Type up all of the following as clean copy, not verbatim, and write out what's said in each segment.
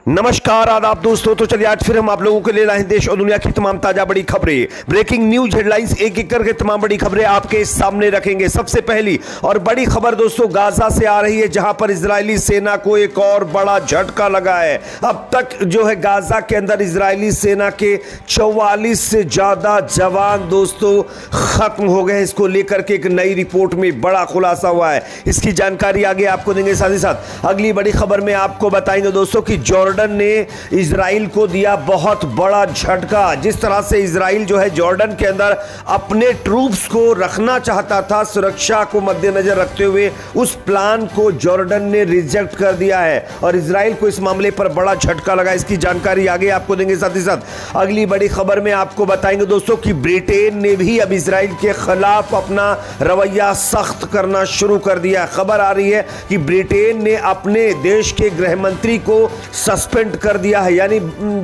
नमस्कार आदाब दोस्तों। तो चलिए आज फिर हम आप लोगों के लिए लाए हैं देश और दुनिया की तमाम ताजा बड़ी खबरें, ब्रेकिंग न्यूज हेडलाइंस, एक एक करके तमाम बड़ी खबरें आपके सामने रखेंगे। सबसे पहली और बड़ी खबर दोस्तों गाजा से आ रही है, जहां पर इजरायली सेना को एक और बड़ा झटका लगा है। अब तक जो है गाजा के अंदर इजरायली सेना के 44 से ज्यादा जवान दोस्तों खत्म हो गए। इसको लेकर के एक नई रिपोर्ट में बड़ा खुलासा हुआ है, इसकी जानकारी आगे आपको देंगे। साथ ही साथ अगली बड़ी खबर में आपको बताएंगे दोस्तों कि जॉर्डन ने इजराइल को दिया बहुत बड़ा झटका। जिस तरह से इजराइल जो है जॉर्डन के अंदर अपने ट्रूप्स को रखना चाहता था सुरक्षा को मद्देनजर रखते हुए, उस प्लान को जॉर्डन ने रिजेक्ट कर दिया है और इजराइल को इस मामले पर बड़ा झटका लगा। इसकी जानकारी आगे आपको देंगे। साथ ही साथ अगली बड़ी खबर में आपको बताएंगे दोस्तों कि ब्रिटेन ने भी अब इजराइल के खिलाफ अपना रवैया सख्त करना शुरू कर दिया। खबर आ रही है कि ब्रिटेन ने अपने देश के गृह मंत्री को सस्पेंड कर दिया है, यानी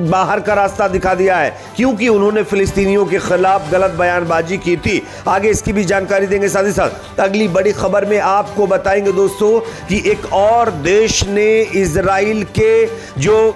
बाहर का रास्ता दिखा दिया है, क्योंकि उन्होंने फिलिस्तीनियों के खिलाफ गलत बयानबाजी की थी। आगे इसकी भी जानकारी देंगे। साथ ही साथ अगली बड़ी खबर में आपको बताएंगे दोस्तों कि एक और देश ने इजराइल के जो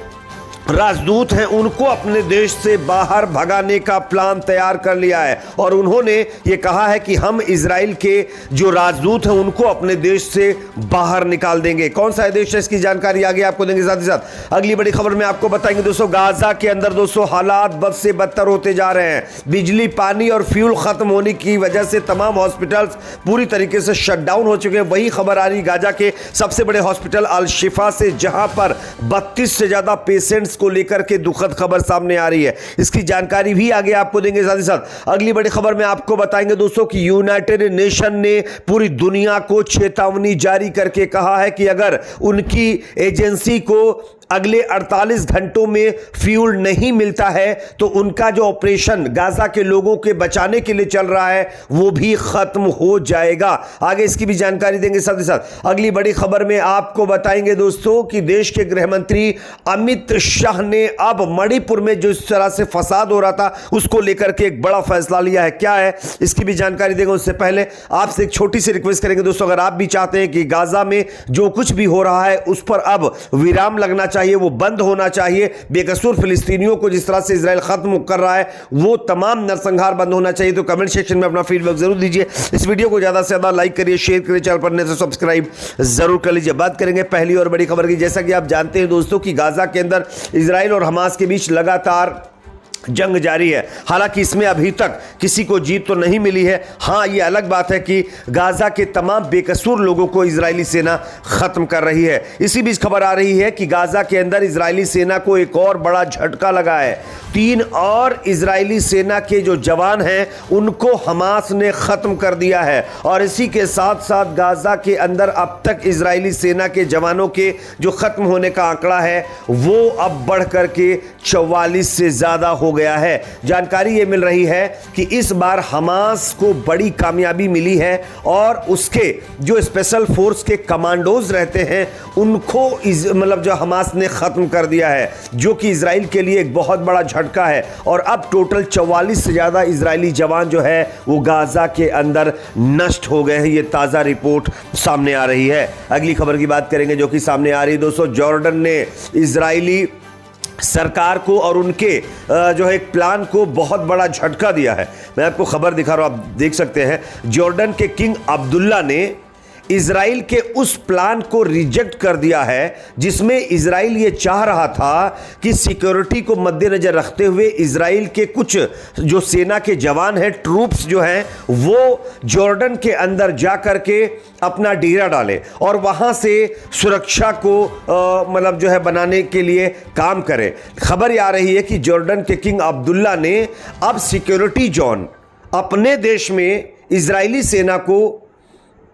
राजदूत हैं उनको अपने देश से बाहर भगाने का प्लान तैयार कर लिया है और उन्होंने ये कहा है कि हम इजराइल के जो राजदूत हैं उनको अपने देश से बाहर निकाल देंगे। कौन सा देश है इसकी जानकारी आगे आपको देंगे। साथ ही साथ अगली बड़ी खबर में आपको बताएंगे दोस्तों गाजा के अंदर दोस्तों हालात बद से बदतर होते जा रहे हैं। बिजली, पानी और फ्यूल खत्म होने की वजह से तमाम हॉस्पिटल्स पूरी तरीके से शटडाउन हो चुके हैं। वही खबर आ रही गाजा के सबसे बड़े हॉस्पिटल अल शिफा से, जहां पर 32 से ज्यादा पेशेंट्स को लेकर के दुखद खबर सामने आ रही है। इसकी जानकारी भी आगे आपको देंगे। साथ ही साथ अगली बड़ी खबर में आपको बताएंगे दोस्तों कि यूनाइटेड नेशन ने पूरी दुनिया को चेतावनी जारी करके कहा है कि अगर उनकी एजेंसी को अगले 48 घंटों में फ्यूल नहीं मिलता है तो उनका जो ऑपरेशन गाजा के लोगों के बचाने के लिए चल रहा है वो भी खत्म हो जाएगा। आगे इसकी भी जानकारी देंगे। साथ ही साथ अगली बड़ी खबर में आपको बताएंगे दोस्तों कि देश के गृह मंत्री अमित शाह ने अब मणिपुर में जो इस तरह से फसाद हो रहा था उसको लेकर के एक बड़ा फैसला लिया है। क्या है इसकी भी जानकारी देंगे। उससे पहले आपसे एक छोटी सी रिक्वेस्ट करेंगे दोस्तों, अगर आप भी चाहते हैं कि गाजा में जो कुछ भी हो रहा है उस पर अब विराम लगना चाहिए, वो बंद होना चाहिए, बेकसूर फिलिस्तीनियों को जिस तरह से इजराइल खत्म कर रहा है वो तमाम नरसंहार बंद होना चाहिए, तो कमेंट सेक्शन में अपना फीडबैक जरूर दीजिए। इस वीडियो को ज्यादा से ज्यादा लाइक करिए, शेयर करिए, चैनल पर नए तो सब्सक्राइब जरूर कर लीजिए। बात करेंगे पहली और बड़ी खबर की। जैसा कि आप जानते हैं दोस्तों कि गाजा के अंदर इजराइल और हमास के बीच लगातार जंग जारी है। हालांकि इसमें अभी तक किसी को जीत तो नहीं मिली है। हां, यह अलग बात है कि गाजा के तमाम बेकसूर लोगों को इजरायली सेना खत्म कर रही है। इसी बीच खबर आ रही है कि गाजा के अंदर इजरायली सेना को एक और बड़ा झटका लगा है। 3 और इजरायली सेना के जो जवान हैं उनको हमास ने खत्म कर दिया है और इसी के साथ साथ गाजा के अंदर अब तक इजरायली सेना के जवानों के जो खत्म होने का आंकड़ा है वो अब बढ़ करके 44 से ज्यादा हो गया है। जानकारी ये मिल रही है कि इस बार हमास को बड़ी कामयाबी मिली है और उसके जो स्पेशल फोर्स के कमांडोज रहते हैं उनको मतलब जो हमास ने खत्म कर दिया है, जो कि इजराइल के लिए एक बहुत बड़ा झटका है। और अब टोटल 44 से ज्यादा इजरायली जवान जो है वो गाजा के अंदर नष्ट हो गए हैं। ये ताजा रिपोर्ट सामने आ रही है। अगली खबर की बात करेंगे जो कि सामने आ रही है दोस्तों। जॉर्डन ने इजरायली सरकार को और उनके जो है एक प्लान को बहुत बड़ा झटका दिया है। मैं आपको खबर दिखा रहा हूं, आप देख सकते हैं। जॉर्डन के किंग अब्दुल्ला ने इजराइल के उस प्लान को रिजेक्ट कर दिया है जिसमें इजराइल ये चाह रहा था कि सिक्योरिटी को मद्देनजर रखते हुए इजराइल के कुछ जो सेना के जवान हैं, ट्रूप्स जो हैं, वो जॉर्डन के अंदर जाकर के अपना डेरा डाले और वहां से सुरक्षा को मतलब जो है बनाने के लिए काम करें। खबर ये आ रही है कि जॉर्डन के किंग अब्दुल्ला ने अब सिक्योरिटी जोन अपने देश में इजरायली सेना को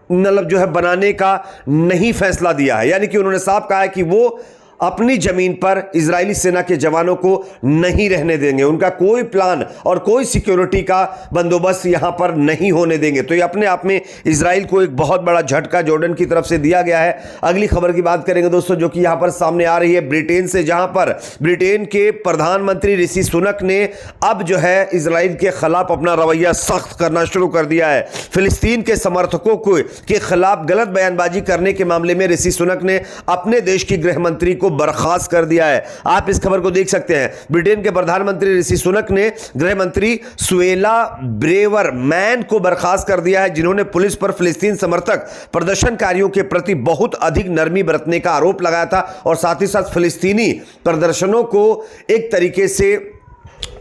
मतलब जो है बनाने का नहीं फैसला दिया है, यानी कि उन्होंने साफ कहा है कि वो अपनी जमीन पर इजरायली सेना के जवानों को नहीं रहने देंगे। उनका कोई प्लान और कोई सिक्योरिटी का बंदोबस्त यहां पर नहीं होने देंगे। तो ये अपने आप में इजराइल को एक बहुत बड़ा झटका जॉर्डन की तरफ से दिया गया है। अगली खबर की बात करेंगे दोस्तों जो कि यहां पर सामने आ रही है ब्रिटेन से, जहां पर ब्रिटेन के प्रधानमंत्री ऋषि सुनक ने अब जो है इजराइल के खिलाफ अपना रवैया सख्त करना शुरू कर दिया है। फिलिस्तीन के समर्थकों के खिलाफ गलत बयानबाजी करने के मामले में ऋषि सुनक ने अपने देश की गृह मंत्री को बर्खास्त कर दिया है। आप इस खबर को देख सकते हैं। ब्रिटेन के प्रधानमंत्री ऋषि सुनक ने गृह मंत्री सुएला ब्रेवरमैन को बर्खास्त कर दिया है, जिन्होंने पुलिस पर फिलिस्तीन समर्थक प्रदर्शनकारियों के प्रति बहुत अधिक नरमी बरतने का आरोप लगाया था और साथ ही साथ फिलिस्तीनी प्रदर्शनों को एक तरीके से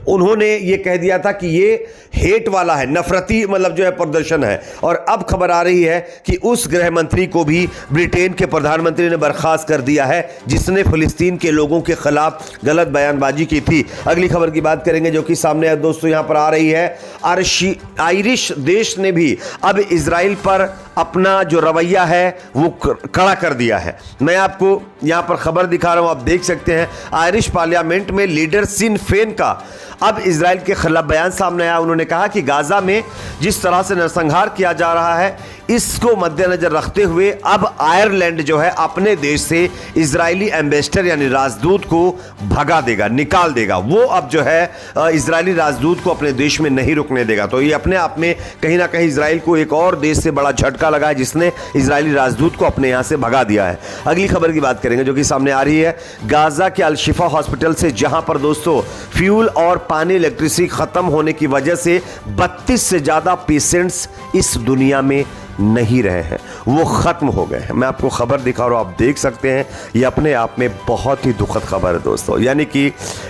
उन्होंने ये कह दिया था कि ये हेट वाला है, नफरती मतलब जो है प्रदर्शन है। और अब खबर आ रही है कि उस गृह मंत्री को भी ब्रिटेन के प्रधानमंत्री ने बर्खास्त कर दिया है, जिसने फिलिस्तीन के लोगों के खिलाफ गलत बयानबाजी की थी। अगली खबर की बात करेंगे जो कि सामने दोस्तों यहां पर आ रही है। आयरिश देश ने भी अब इजराइल पर अपना जो रवैया है वो कड़ा कर दिया है। मैं आपको यहां पर खबर दिखा रहा हूं, आप देख सकते हैं। आयरिश पार्लियामेंट में लीडर सिन फेन का अब इजराइल के खिलाफ बयान सामने आया। उन्होंने कहा कि गाजा में जिस तरह से नरसंहार किया जा रहा है, इसको मद्देनजर रखते हुए अब आयरलैंड जो है अपने देश से इजरायली एम्बेसडर यानी राजदूत को भगा देगा, निकाल देगा। वो अब जो है इजरायली राजदूत को अपने देश में नहीं रुकने देगा। तो ये अपने आप में कहीं ना कहीं इजराइल को एक और देश से बड़ा झटका लगा है, जिसने इजरायली राजदूत को अपने यहां से भगा दिया है। अगली खबर की बात करेंगे जो कि सामने आ रही है। गाजा के अल शिफा हॉस्पिटल से, जहां पर दोस्तों फ्यूल और पानी इलेक्ट्रिसिटी खत्म होने की वजह से 32 से ज्यादा पेशेंट्स इस दुनिया में नहीं रहे हैं, वो खत्म हो गए हैं। मैं आपको खबर दिखा रहा हूं, आप देख सकते हैं। ये अपने आप में बहुत ही दुखद खबर है दोस्तों, यानी कि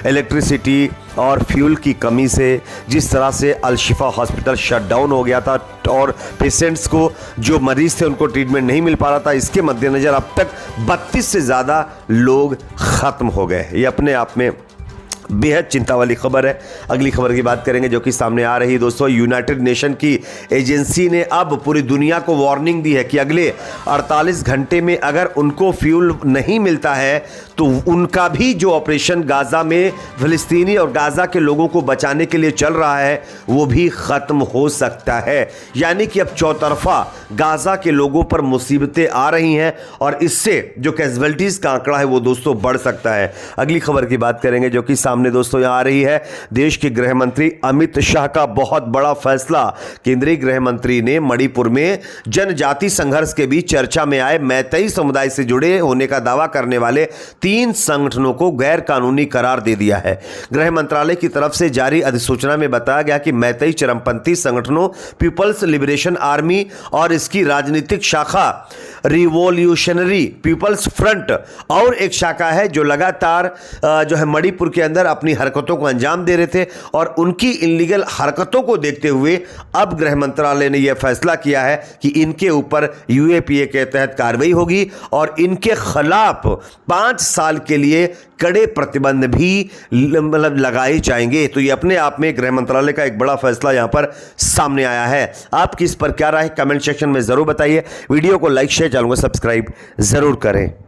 इलेक्ट्रिसिटी और फ्यूल की कमी से जिस तरह से अल शिफा हॉस्पिटल शट डाउन हो गया था और पेशेंट्स को, जो मरीज थे, उनको ट्रीटमेंट नहीं मिल पा रहा था, इसके मद्देनजर अब तक 32 से ज़्यादा लोग ख़त्म हो गए। ये अपने आप में बेहद चिंता वाली खबर है। अगली खबर की बात करेंगे जो कि सामने आ रही है दोस्तों। यूनाइटेड नेशन की एजेंसी ने अब पूरी दुनिया को वार्निंग दी है कि अगले 48 घंटे में अगर उनको फ्यूल नहीं मिलता है तो उनका भी जो ऑपरेशन गाजा में फिलिस्तीनी और गाजा के लोगों को बचाने के लिए चल रहा है वो भी ख़त्म हो सकता है। यानी कि अब चौतरफा गाजा के लोगों पर मुसीबतें आ रही हैं और इससे जो कैजुअल्टीज़ का आंकड़ा है वो दोस्तों बढ़ सकता है। अगली खबर की बात करेंगे जो कि सामने दोस्तों यहां आ रही है। देश के गृह मंत्री अमित शाह का बहुत बड़ा फैसला। केंद्रीय गृह मंत्री ने मणिपुर में जनजाति संघर्ष के बीच चर्चा में आए मैतेई समुदाय से जुड़े होने का दावा करने वाले 3 संगठनों को गैर कानूनी करार दे दिया है। गृह मंत्रालय की तरफ से जारी अधिसूचना में बताया गया कि मैतेई चरमपंथी संगठनों पीपल्स लिबरेशन आर्मी और इसकी राजनीतिक शाखा रिवॉल्यूशनरी पीपल्स फ्रंट और एक शाखा है जो लगातार जो है मणिपुर के अंदर अपनी हरकतों को अंजाम दे रहे थे और उनकी इलीगल हरकतों को देखते हुए अब गृह मंत्रालय ने यह फैसला किया है कि इनके ऊपर यूएपीए के तहत कार्रवाई होगी और इनके खिलाफ 5 साल के लिए कड़े प्रतिबंध भी मतलब लगाए जाएंगे। तो ये अपने आप में गृह मंत्रालय का एक बड़ा फैसला यहां पर सामने आया है। आपकी इस पर क्या राय है कमेंट सेक्शन में जरूर बताइए। वीडियो को लाइक शेयर, चैनल को सब्सक्राइब जरूर करें।